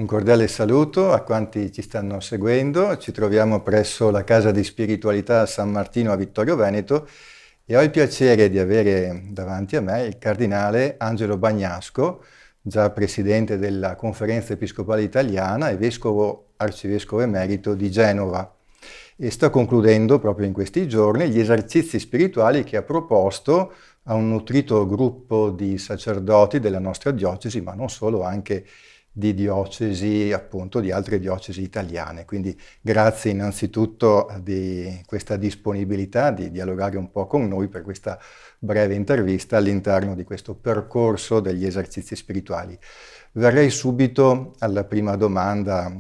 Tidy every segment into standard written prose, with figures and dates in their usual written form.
Un cordiale saluto a quanti ci stanno seguendo. Ci troviamo presso la Casa di Spiritualità San Martino a Vittorio Veneto e ho il piacere di avere davanti a me il cardinale Angelo Bagnasco, già presidente della Conferenza Episcopale Italiana e arcivescovo emerito di Genova. E sta concludendo proprio in questi giorni gli esercizi spirituali che ha proposto a un nutrito gruppo di sacerdoti della nostra diocesi, ma non solo, anche di diocesi, appunto, di altre diocesi italiane. Quindi grazie innanzitutto di questa disponibilità di dialogare un po' con noi per questa breve intervista all'interno di questo percorso degli esercizi spirituali. Verrei subito alla prima domanda,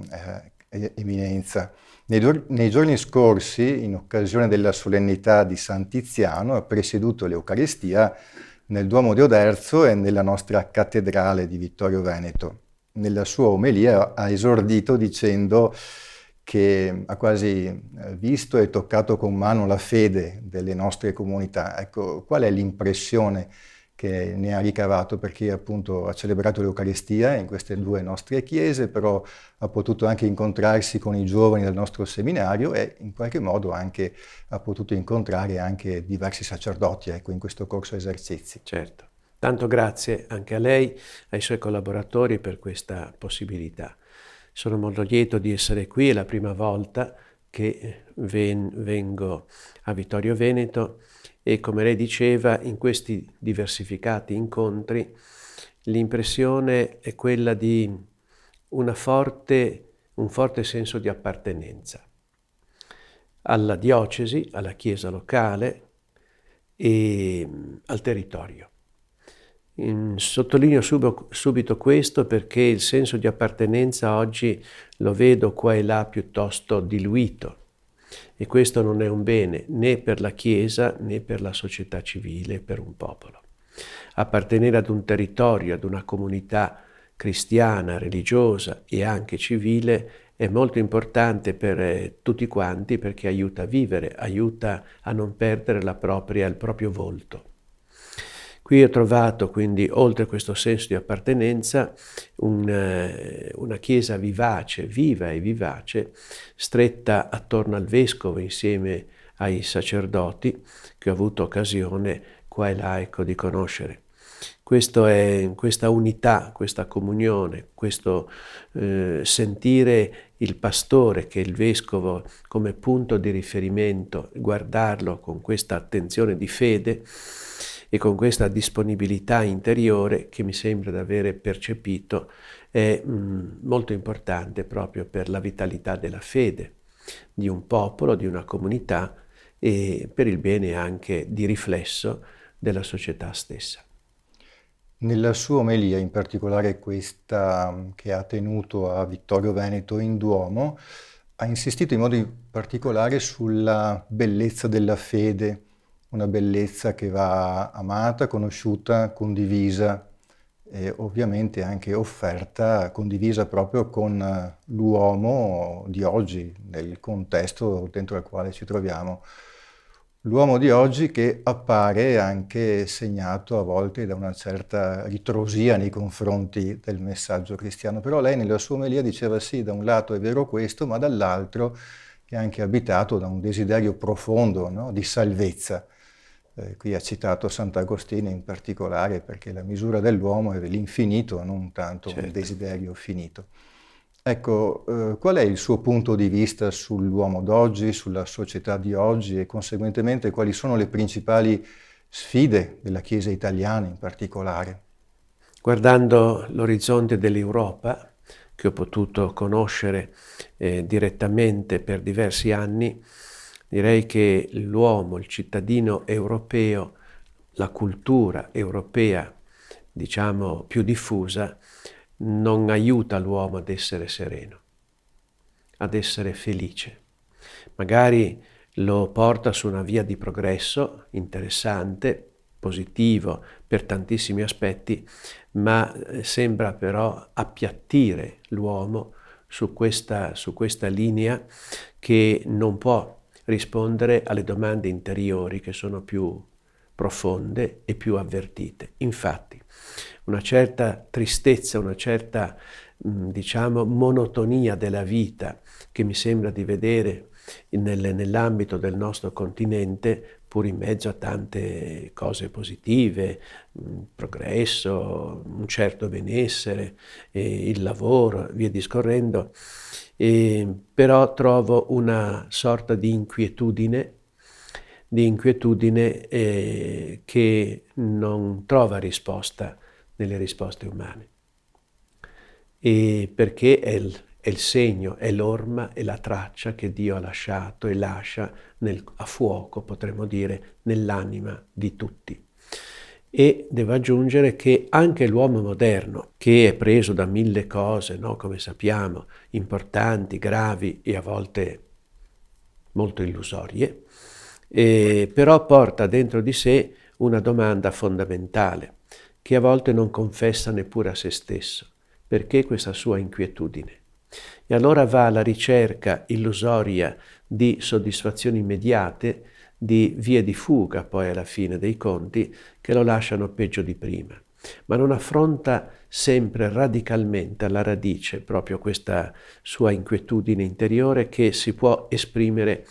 Eminenza. Nei giorni scorsi, in occasione della solennità di San Tiziano, ha presieduto l'Eucaristia nel Duomo di Oderzo e nella nostra cattedrale di Vittorio Veneto. Nella sua omelia ha esordito dicendo che ha quasi visto e toccato con mano la fede delle nostre comunità. Ecco, qual è l'impressione che ne ha ricavato? Perché appunto ha celebrato l'Eucaristia in queste due nostre chiese, però ha potuto anche incontrarsi con i giovani del nostro seminario e in qualche modo anche ha potuto incontrare anche diversi sacerdoti, ecco, in questo corso esercizi. Certo. Tanto grazie anche a lei, ai suoi collaboratori per questa possibilità. Sono molto lieto di essere qui, è la prima volta che vengo a Vittorio Veneto e, come lei diceva, in questi diversificati incontri l'impressione è quella di un forte senso di appartenenza alla diocesi, alla Chiesa locale e al territorio. Sottolineo subito questo perché il senso di appartenenza oggi lo vedo qua e là piuttosto diluito e questo non è un bene né per la Chiesa né per la società civile, per un popolo. Appartenere ad un territorio, ad una comunità cristiana, religiosa e anche civile è molto importante per tutti quanti perché aiuta a vivere, aiuta a non perdere il proprio volto. Qui ho trovato quindi, oltre a questo senso di appartenenza, una chiesa vivace, viva e vivace, stretta attorno al vescovo insieme ai sacerdoti che ho avuto occasione qua e là di conoscere. Questa unità, questa comunione, questo sentire il pastore che è il vescovo come punto di riferimento, guardarlo con questa attenzione di fede e con questa disponibilità interiore che mi sembra di avere percepito è molto importante proprio per la vitalità della fede di un popolo, di una comunità e per il bene anche di riflesso della società stessa. Nella sua omelia, in particolare questa che ha tenuto a Vittorio Veneto in Duomo, ha insistito in modo particolare sulla bellezza della fede, una bellezza che va amata, conosciuta, condivisa e ovviamente anche offerta, condivisa proprio con l'uomo di oggi, nel contesto dentro il quale ci troviamo. L'uomo di oggi che appare anche segnato a volte da una certa ritrosia nei confronti del messaggio cristiano, però lei nella sua omelia diceva sì, da un lato è vero questo, ma dall'altro è anche abitato da un desiderio profondo, no? Di salvezza. Qui ha citato Sant'Agostino in particolare perché la misura dell'uomo è l'infinito, non tanto un desiderio finito. Ecco, qual è il suo punto di vista sull'uomo d'oggi, sulla società di oggi e conseguentemente quali sono le principali sfide della Chiesa italiana in particolare? Guardando l'orizzonte dell'Europa, che ho potuto conoscere direttamente per diversi anni, direi che l'uomo, il cittadino europeo, la cultura europea, diciamo più diffusa, non aiuta l'uomo ad essere sereno, ad essere felice. Magari lo porta su una via di progresso interessante, positivo per tantissimi aspetti, ma sembra però appiattire l'uomo su questa linea che non può rispondere alle domande interiori che sono più profonde e più avvertite. Infatti, una certa tristezza, una certa, diciamo, monotonia della vita che mi sembra di vedere nell'ambito del nostro continente, pur in mezzo a tante cose positive, progresso, un certo benessere, il lavoro, via discorrendo, però trovo una sorta di inquietudine che non trova risposta nelle risposte umane. E perché è il segno, è l'orma, è la traccia che Dio ha lasciato e lascia a fuoco, potremmo dire, nell'anima di tutti. E devo aggiungere che anche l'uomo moderno, che è preso da mille cose, no, come sappiamo, importanti, gravi e a volte molto illusorie, però porta dentro di sé una domanda fondamentale, che a volte non confessa neppure a se stesso. Perché questa sua inquietudine? E allora va alla ricerca illusoria di soddisfazioni immediate, di vie di fuga poi alla fine dei conti, che lo lasciano peggio di prima. Ma non affronta sempre radicalmente alla radice proprio questa sua inquietudine interiore che si può esprimere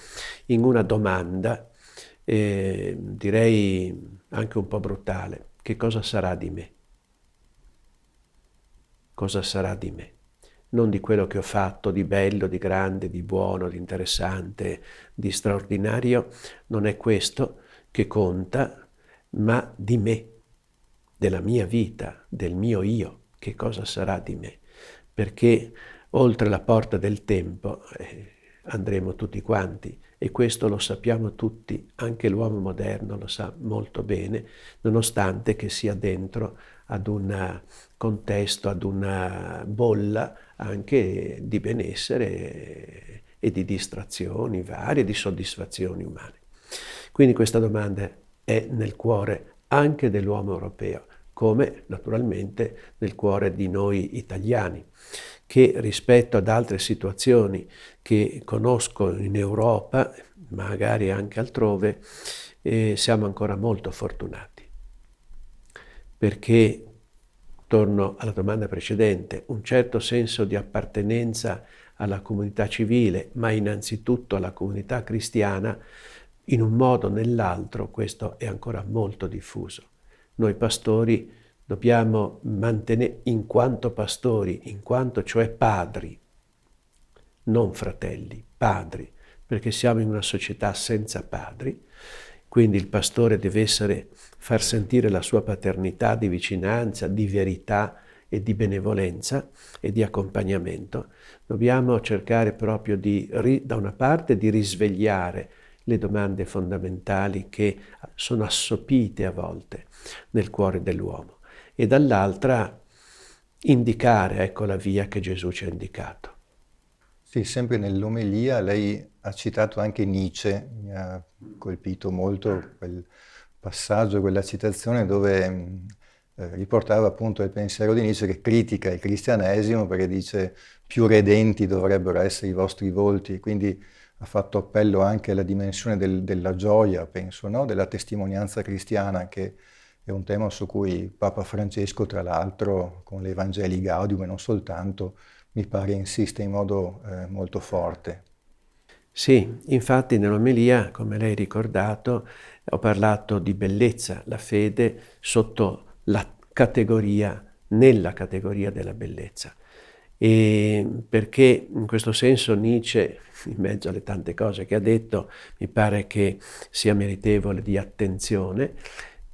in una domanda, direi anche un po' brutale: che cosa sarà di me? Cosa sarà di me? Non di quello che ho fatto di bello, di grande, di buono, di interessante, di straordinario, non è questo che conta, ma di me, della mia vita, del mio io, che cosa sarà di me? Perché oltre la porta del tempo andremo tutti quanti, e questo lo sappiamo tutti, anche l'uomo moderno lo sa molto bene, nonostante che sia dentro ad un contesto, ad una bolla anche di benessere e di distrazioni varie, di soddisfazioni umane. Quindi questa domanda è nel cuore anche dell'uomo europeo, come naturalmente nel cuore di noi italiani, che rispetto ad altre situazioni che conosco in Europa, magari anche altrove, siamo ancora molto fortunati. Perché, torno alla domanda precedente, un certo senso di appartenenza alla comunità civile, ma innanzitutto alla comunità cristiana, in un modo o nell'altro questo è ancora molto diffuso. Noi pastori dobbiamo mantenere, in quanto pastori, in quanto cioè padri, non fratelli, padri, perché siamo in una società senza padri, quindi il pastore deve far sentire la sua paternità di vicinanza, di verità e di benevolenza e di accompagnamento. Dobbiamo cercare proprio da una parte di risvegliare le domande fondamentali che sono assopite a volte nel cuore dell'uomo e dall'altra indicare, ecco, la via che Gesù ci ha indicato. Sì, sempre nell'omelia lei ha citato anche Nietzsche, mi ha colpito molto quel passaggio, quella citazione dove riportava appunto il pensiero di Nietzsche che critica il cristianesimo perché dice più redenti dovrebbero essere i vostri volti, quindi ha fatto appello anche alla dimensione della gioia, penso, no? Della testimonianza cristiana, che è un tema su cui Papa Francesco, tra l'altro, con l'Evangelii Gaudium e non soltanto, mi pare insiste in modo molto forte. Sì, infatti nell'omelia, come lei ha ricordato, ho parlato di bellezza, la fede sotto nella categoria della bellezza. E perché in questo senso Nietzsche, in mezzo alle tante cose che ha detto, mi pare che sia meritevole di attenzione,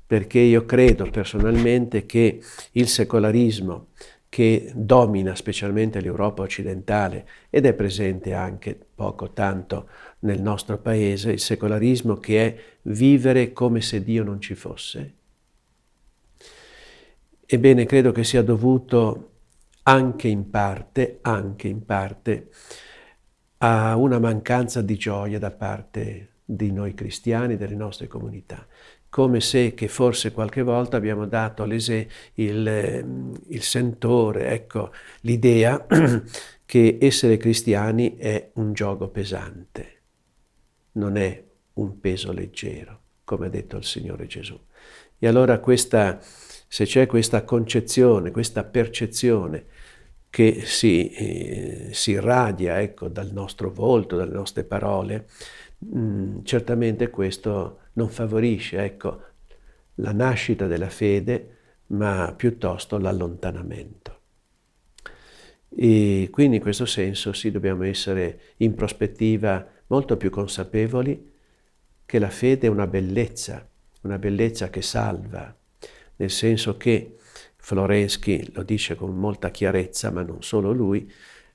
perché io credo personalmente che il secolarismo che domina specialmente l'Europa occidentale ed è presente anche poco tanto nel nostro paese, il secolarismo che è vivere come se Dio non ci fosse. Ebbene, credo che sia dovuto anche in parte a una mancanza di gioia da parte di noi cristiani, delle nostre comunità, come se che forse qualche volta abbiamo dato il sentore, ecco, l'idea che essere cristiani è un giogo pesante, non è un peso leggero, come ha detto il Signore Gesù. E allora se c'è questa concezione, questa percezione che si irradia, ecco, dal nostro volto, dalle nostre parole, certamente questo non favorisce, ecco, la nascita della fede, ma piuttosto l'allontanamento. E quindi in questo senso sì, dobbiamo essere in prospettiva molto più consapevoli che la fede è una bellezza che salva, nel senso che Florensky lo dice con molta chiarezza, ma non solo lui,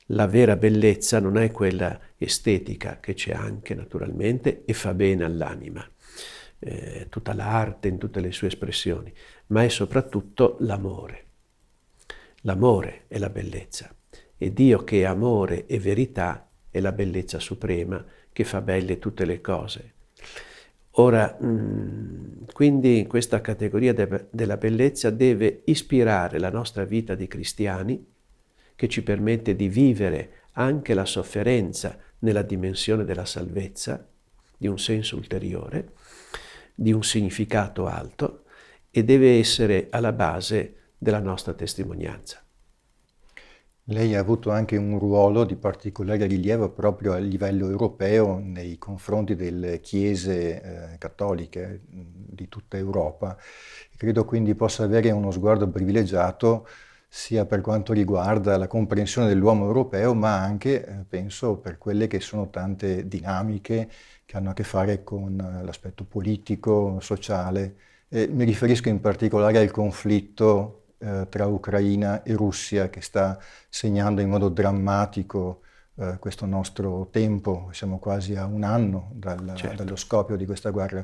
la vera bellezza non è quella estetica, che c'è anche naturalmente e fa bene all'anima, tutta l'arte in tutte le sue espressioni, ma è soprattutto l'amore. L'amore è la bellezza e Dio che è amore e verità è la bellezza suprema che fa belle tutte le cose. Ora, quindi questa categoria della bellezza deve ispirare la nostra vita di cristiani, che ci permette di vivere anche la sofferenza nella dimensione della salvezza, di un senso ulteriore, di un significato alto, e deve essere alla base della nostra testimonianza. Lei ha avuto anche un ruolo di particolare rilievo proprio a livello europeo nei confronti delle chiese cattoliche di tutta Europa. Credo quindi possa avere uno sguardo privilegiato sia per quanto riguarda la comprensione dell'uomo europeo, ma anche, penso, per quelle che sono tante dinamiche che hanno a che fare con l'aspetto politico, sociale. Mi riferisco in particolare al conflitto tra Ucraina e Russia che sta segnando in modo drammatico questo nostro tempo. Siamo quasi a un anno dallo scoppio di questa guerra.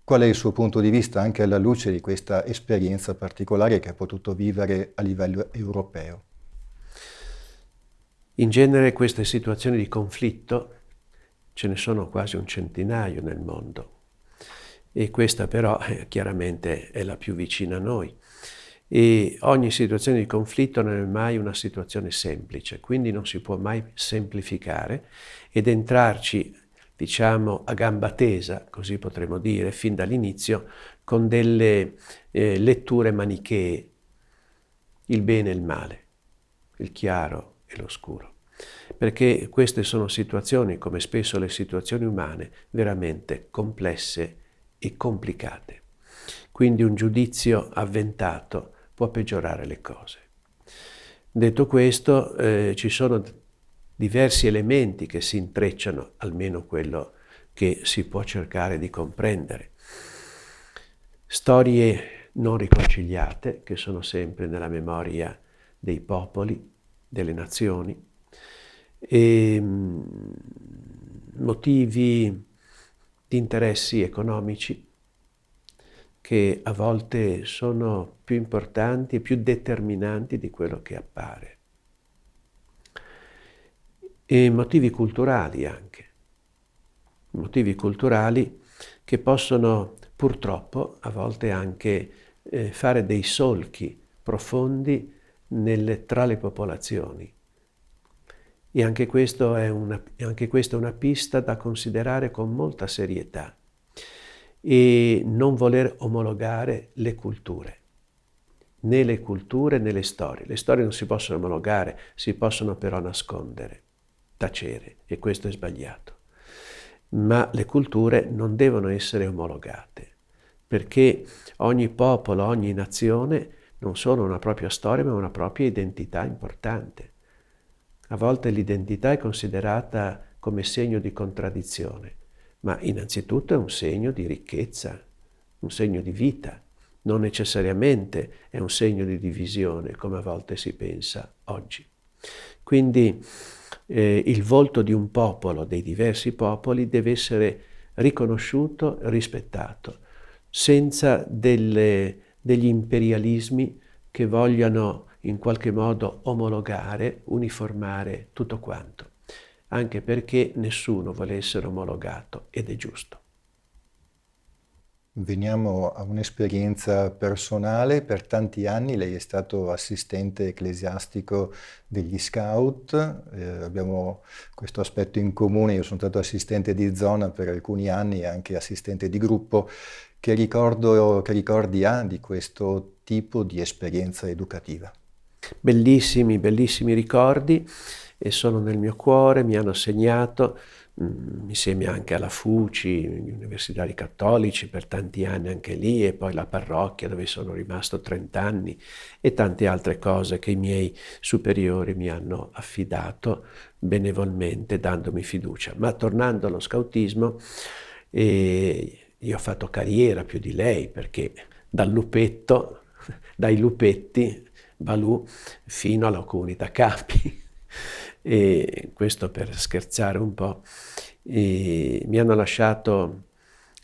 Qual è il suo punto di vista anche alla luce di questa esperienza particolare che ha potuto vivere a livello europeo? In genere queste situazioni di conflitto ce ne sono quasi un centinaio nel mondo e questa però chiaramente è la più vicina a noi. E ogni situazione di conflitto non è mai una situazione semplice, quindi non si può mai semplificare ed entrarci, diciamo, a gamba tesa, così potremmo dire, fin dall'inizio, con delle letture manichee, il bene e il male, il chiaro e l'oscuro. Perché queste sono situazioni, come spesso le situazioni umane, veramente complesse e complicate. Quindi un giudizio avventato può peggiorare le cose. Detto questo, ci sono diversi elementi che si intrecciano, almeno quello che si può cercare di comprendere. Storie non riconciliate, che sono sempre nella memoria dei popoli, delle nazioni, e motivi di interessi economici che a volte sono più importanti e più determinanti di quello che appare. E motivi culturali anche. Motivi culturali che possono purtroppo a volte anche fare dei solchi profondi tra le popolazioni. E anche questa è una pista da considerare con molta serietà. E non voler omologare le culture, né le culture né le storie. Le storie non si possono omologare, si possono però nascondere, tacere, e questo è sbagliato. Ma le culture non devono essere omologate, perché ogni popolo, ogni nazione non solo ha una propria storia, ma una propria identità importante. A volte l'identità è considerata come segno di contraddizione, ma innanzitutto è un segno di ricchezza, un segno di vita, non necessariamente è un segno di divisione, come a volte si pensa oggi. Quindi il volto di un popolo, dei diversi popoli, deve essere riconosciuto e rispettato, senza degli imperialismi che vogliano in qualche modo omologare, uniformare tutto quanto. Anche perché nessuno vuole essere omologato ed è giusto. Veniamo a un'esperienza personale. Per tanti anni lei è stato assistente ecclesiastico degli Scout, abbiamo questo aspetto in comune. Io sono stato assistente di zona per alcuni anni e anche assistente di gruppo. Che ricordi ha di questo tipo di esperienza educativa? Bellissimi, bellissimi ricordi e sono nel mio cuore, mi hanno segnato, insieme anche alla FUCI, gli universitari cattolici per tanti anni anche lì, e poi la parrocchia dove sono rimasto 30 anni e tante altre cose che i miei superiori mi hanno affidato benevolmente, dandomi fiducia. Ma tornando allo scautismo, io ho fatto carriera più di lei, perché dal lupetto, dai lupetti, Balù, fino alla comunità capi. E questo per scherzare un po'. E mi hanno lasciato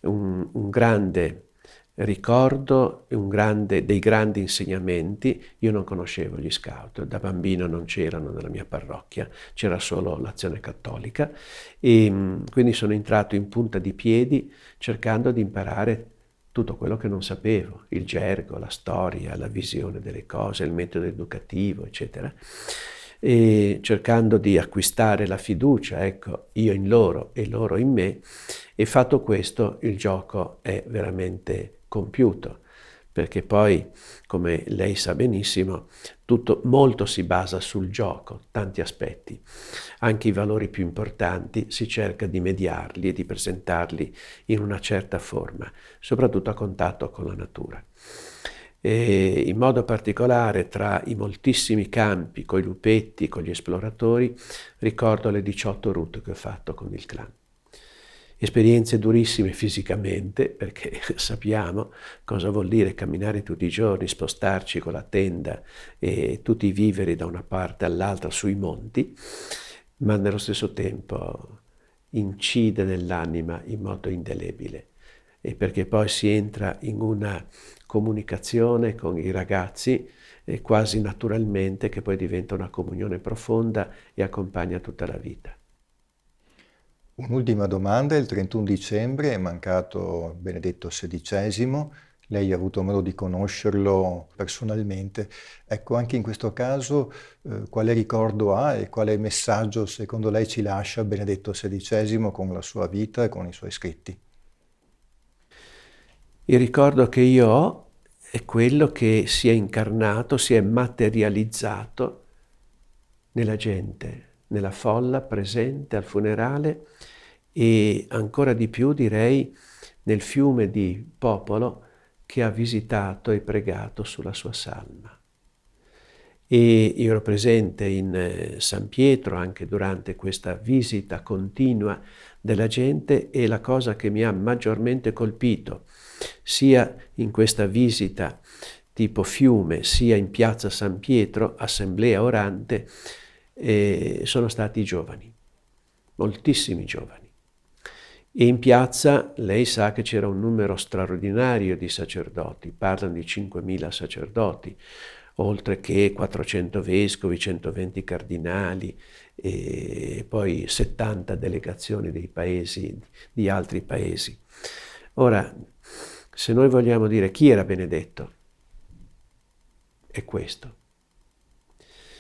un grande ricordo e dei grandi insegnamenti. Io non conoscevo gli scout, da bambino non c'erano nella mia parrocchia, c'era solo l'Azione Cattolica, e quindi sono entrato in punta di piedi cercando di imparare tutto quello che non sapevo, il gergo, la storia, la visione delle cose, il metodo educativo, eccetera, e cercando di acquistare la fiducia, ecco, io in loro e loro in me, e fatto questo il gioco è veramente compiuto, perché poi, come lei sa benissimo, molto si basa sul gioco, tanti aspetti. Anche i valori più importanti si cerca di mediarli e di presentarli in una certa forma, soprattutto a contatto con la natura. E in modo particolare tra i moltissimi campi, con i lupetti, con gli esploratori, ricordo le 18 route che ho fatto con il clan. Esperienze durissime fisicamente, perché sappiamo cosa vuol dire camminare tutti i giorni, spostarci con la tenda e tutti i viveri da una parte all'altra sui monti, ma nello stesso tempo incide nell'anima in modo indelebile, e perché poi si entra in una comunicazione con i ragazzi quasi naturalmente, che poi diventa una comunione profonda e accompagna tutta la vita. Un'ultima domanda: il 31 dicembre è mancato Benedetto XVI, lei ha avuto modo di conoscerlo personalmente. Ecco, anche in questo caso, quale ricordo ha e quale messaggio secondo lei ci lascia Benedetto XVI con la sua vita e con i suoi scritti? Il ricordo che io ho è quello che si è incarnato, si è materializzato nella gente, nella folla presente al funerale, e ancora di più direi nel fiume di popolo che ha visitato e pregato sulla sua salma. E io ero presente in San Pietro anche durante questa visita continua della gente, e la cosa che mi ha maggiormente colpito, sia in questa visita tipo fiume, sia in piazza San Pietro, assemblea orante, sono stati i giovani, moltissimi giovani. E in piazza lei sa che c'era un numero straordinario di sacerdoti, parlano di 5.000 sacerdoti, oltre che 400 vescovi, 120 cardinali e poi 70 delegazioni dei paesi, di altri paesi. Ora, se noi vogliamo dire chi era Benedetto, è questo.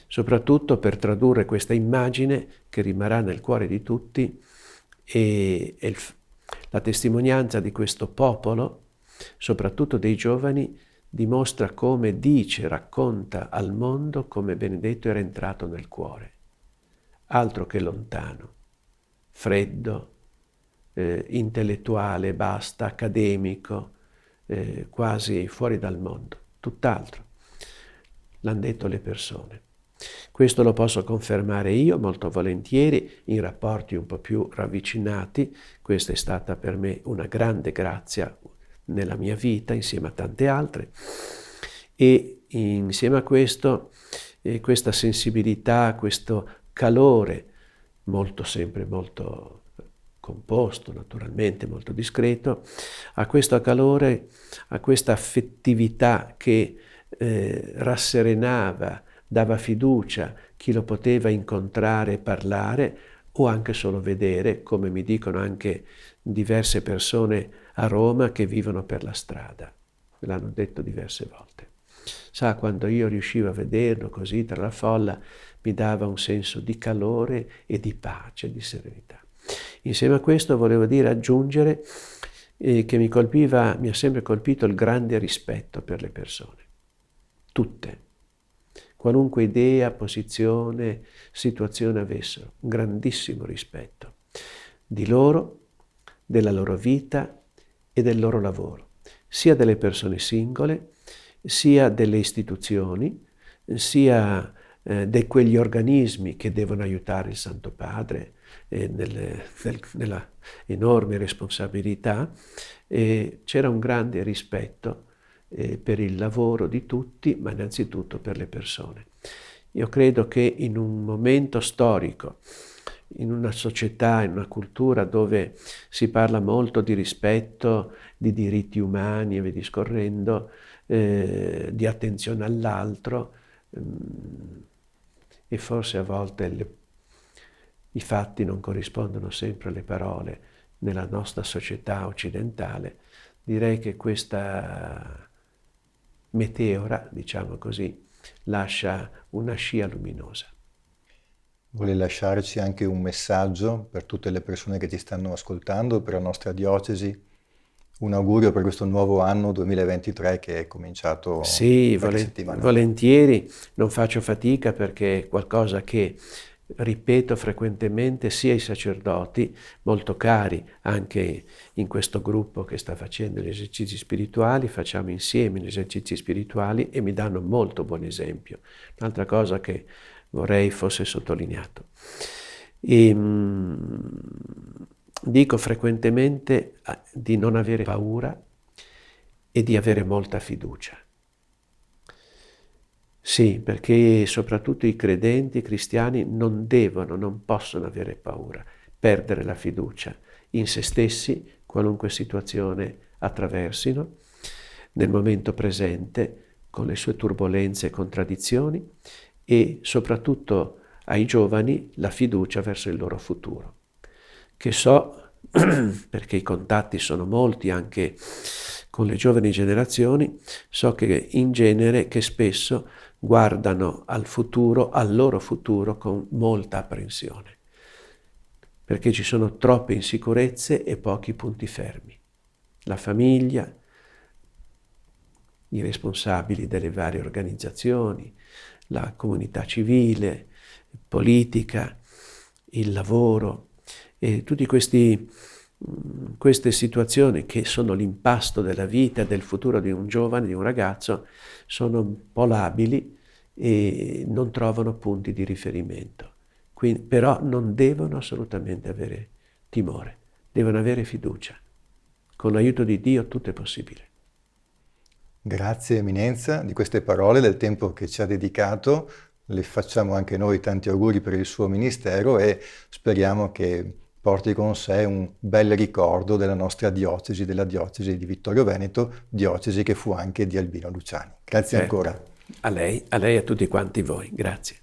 Soprattutto per tradurre questa immagine che rimarrà nel cuore di tutti, e la testimonianza di questo popolo, soprattutto dei giovani, dimostra come dice, racconta al mondo come Benedetto era entrato nel cuore. Altro che lontano, freddo, intellettuale, basta, accademico, quasi fuori dal mondo. Tutt'altro. L'hanno detto le persone. Questo lo posso confermare io molto volentieri in rapporti un po' più ravvicinati. Questa è stata per me una grande grazia nella mia vita, insieme a tante altre, e insieme a questo, questa sensibilità, questo calore, sempre molto composto, naturalmente molto discreto, a questo calore, a questa affettività che rasserenava, dava fiducia chi lo poteva incontrare e parlare, o anche solo vedere, come mi dicono anche diverse persone a Roma che vivono per la strada. Me l'hanno detto diverse volte. Sa, quando io riuscivo a vederlo così tra la folla, mi dava un senso di calore e di pace, di serenità. Insieme a questo volevo aggiungere che mi ha sempre colpito il grande rispetto per le persone, tutte, qualunque idea, posizione, situazione avessero, un grandissimo rispetto di loro, della loro vita e del loro lavoro, sia delle persone singole, sia delle istituzioni, sia di quegli organismi che devono aiutare il Santo Padre nella enorme responsabilità. C'era un grande rispetto per il lavoro di tutti, ma innanzitutto per le persone. Io credo che in un momento storico, in una società, in una cultura dove si parla molto di rispetto, di diritti umani e via discorrendo, di attenzione all'altro, e forse a volte i fatti non corrispondono sempre alle parole nella nostra società occidentale, direi che questa meteora, diciamo così, lascia una scia luminosa. Vuole lasciarci anche un messaggio per tutte le persone che ci stanno ascoltando, per la nostra diocesi? Un augurio per questo nuovo anno 2023 che è cominciato sì, qualche settimana fa. Volentieri, non faccio fatica perché è qualcosa che ripeto frequentemente sia ai sacerdoti, molto cari anche in questo gruppo che sta facendo gli esercizi spirituali, facciamo insieme gli esercizi spirituali e mi danno molto buon esempio. Un'altra cosa che vorrei fosse sottolineato. Dico frequentemente di non avere paura e di avere molta fiducia. Sì, perché soprattutto i credenti, i cristiani, non possono avere paura, perdere la fiducia in se stessi, qualunque situazione attraversino, nel momento presente, con le sue turbolenze e contraddizioni, e soprattutto ai giovani la fiducia verso il loro futuro. Che so, perché i contatti sono molti anche con le giovani generazioni, so che in genere, che spesso guardano al futuro, al loro futuro, con molta apprensione, perché ci sono troppe insicurezze e pochi punti fermi. La famiglia, i responsabili delle varie organizzazioni, la comunità civile, politica, il lavoro e tutte queste situazioni che sono l'impasto della vita e del futuro di un giovane, di un ragazzo, sono un po' labili e non trovano punti di riferimento. Quindi, però non devono assolutamente avere timore, devono avere fiducia. Con l'aiuto di Dio tutto è possibile. Grazie Eminenza di queste parole, del tempo che ci ha dedicato. Le facciamo anche noi tanti auguri per il suo ministero e speriamo che porti con sé un bel ricordo della nostra diocesi, della diocesi di Vittorio Veneto, diocesi che fu anche di Albino Luciani. Grazie ancora. A lei e a tutti quanti voi. Grazie.